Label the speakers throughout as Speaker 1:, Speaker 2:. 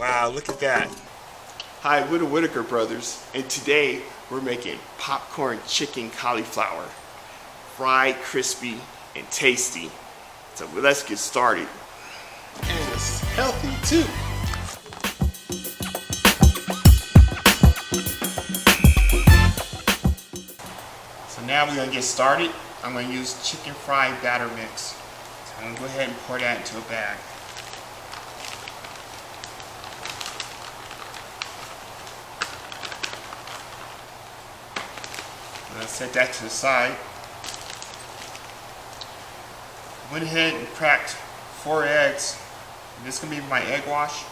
Speaker 1: Wow, look at that. Hi, we're the Whitaker brothers, and today we're making popcorn chicken cauliflower. Fried, crispy, and tasty. So let's get started.
Speaker 2: And it's healthy too.
Speaker 1: So now we're gonna get started. I'm gonna use chicken fried batter mix. So I'm gonna go ahead and pour that into a bag. I'm gonna set that to the side. Went ahead and cracked 4 eggs. This is gonna be my egg wash.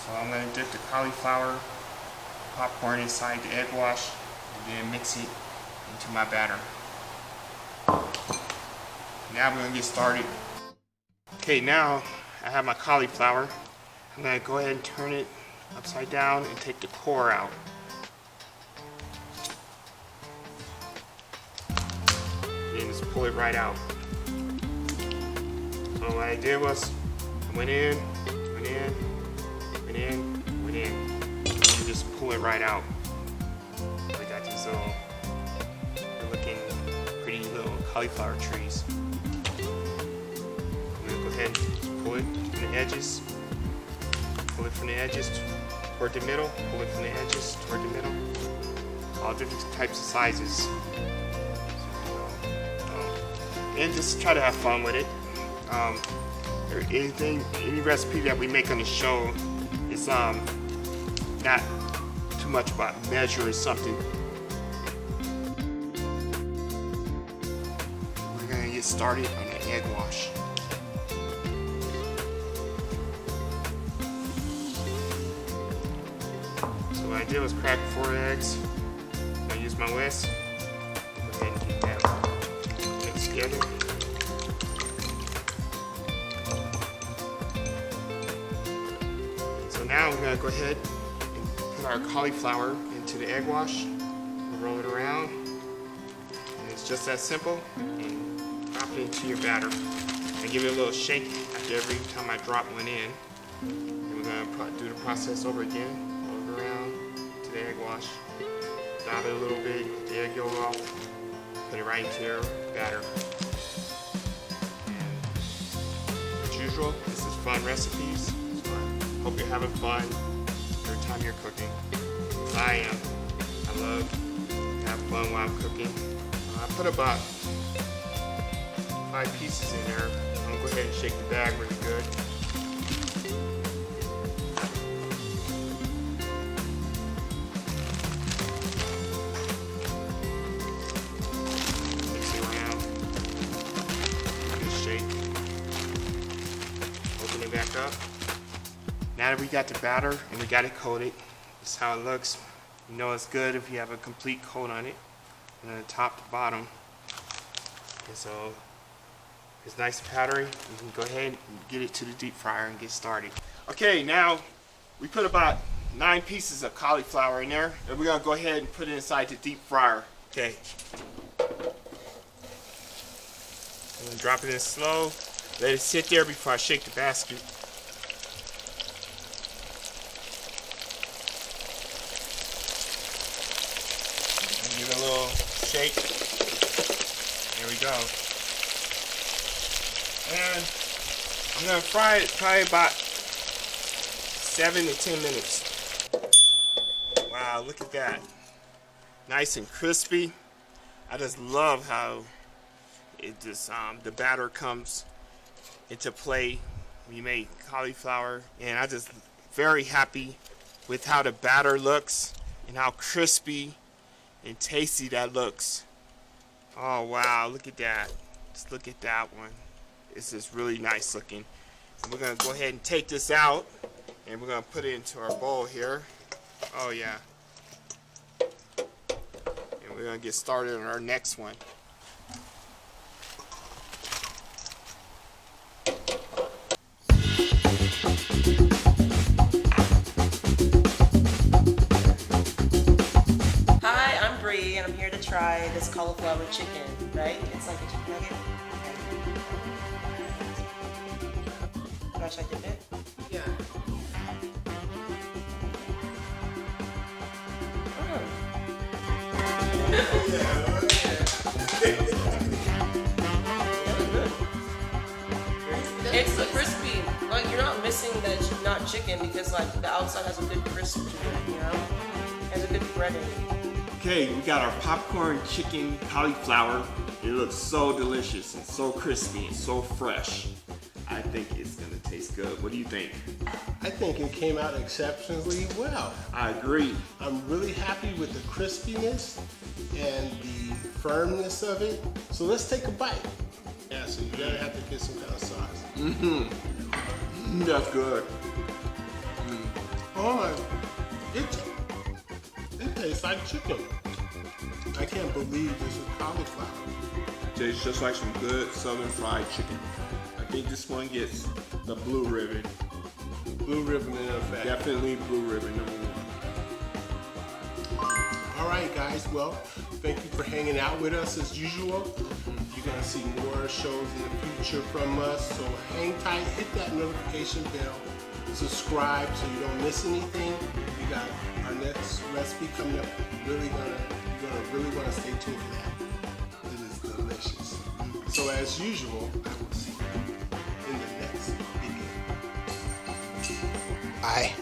Speaker 1: So I'm gonna dip the cauliflower popcorn inside the egg wash and then mix it into my batter. Now we're gonna get started. Okay, now I have my cauliflower. I'm gonna go ahead and turn it upside down and take the core out. And just pull it right out. So what I did was I went in, and just pull it right out. We got these little looking pretty little cauliflower trees. I'm gonna go ahead and pull it from the edges. Pull it from the edges toward the middle. Pull it from the edges toward the middle. All different types of sizes. And just try to have fun with it. Any recipe that we make on the show is not too much about measuring something. We're gonna get started on the egg wash. So what I did was crack 4 eggs. I'm gonna use my whisk. Go ahead and get that mixed together. Now we're going to go ahead and put our cauliflower into the egg wash. We'll roll it around. And it's just that simple. And drop it into your batter. And give it a little shake after every time I drop one in. And we're going to do the process over again. Roll it around to the egg wash. Dab it a little bit, get the egg yolk off. Put it right into your batter. And as usual, this is Fun Recipes. Hope you're having fun every time you're cooking. I am. I love to have fun while I'm cooking. I put about 5 pieces in there. I'm gonna go ahead and shake the bag really good. Mix it around. Just shake. Open it back up. Now that we got the batter and we got it coated, this is how it looks. You know it's good if you have a complete coat on it, from the top to bottom. And so it's nice and powdery. You can go ahead and get it to the deep fryer and get started. Okay, now we put about 9 pieces of cauliflower in there, and we're gonna go ahead and put it inside the deep fryer. Okay. I'm gonna drop it in slow. Let it sit there before I shake the basket. Give it a little shake. There we go. And I'm gonna fry it probably about 7 to 10 minutes. Wow, look at that. Nice and crispy. I just love how it just the batter comes into play when you make cauliflower, and I'm just very happy with how the batter looks and how crispy and tasty that looks. Oh wow, look at that. Just look at that one. It's just really nice looking. And we're gonna go ahead and take this out and we're gonna put it into our bowl here. Oh yeah. And we're gonna get started on our next one.
Speaker 3: And I'm here to try this cauliflower chicken, right? It's like a chicken nugget. Okay. Should I dip it?
Speaker 4: Yeah.
Speaker 3: It's crispy. Like you're not missing that it's not chicken because like the outside has a good crisp to it, you know? It has a good breading.
Speaker 1: Okay, we got our popcorn chicken cauliflower. It looks so delicious and so crispy and so fresh. I think it's gonna taste good. What do you think?
Speaker 2: I think it came out exceptionally well.
Speaker 1: I agree.
Speaker 2: I'm really happy with the crispiness and the firmness of it. So let's take a bite. Yeah, so you're gonna have to get some kind of sauce.
Speaker 1: That's good.
Speaker 2: Oh my, it tastes like chicken. I can't believe this is cauliflower.
Speaker 1: Tastes just like some good southern fried chicken. I think this one gets the blue ribbon.
Speaker 2: Blue ribbon in effect.
Speaker 1: Definitely blue ribbon #1.
Speaker 2: All right, guys. Well, thank you for hanging out with us as usual. You're gonna see more shows in the future from us. So hang tight, hit that notification bell, subscribe so you don't miss anything. We got our next recipe coming up. You're gonna really want to stay tuned for that. It is delicious. So as usual, I will see you in the next video. Bye.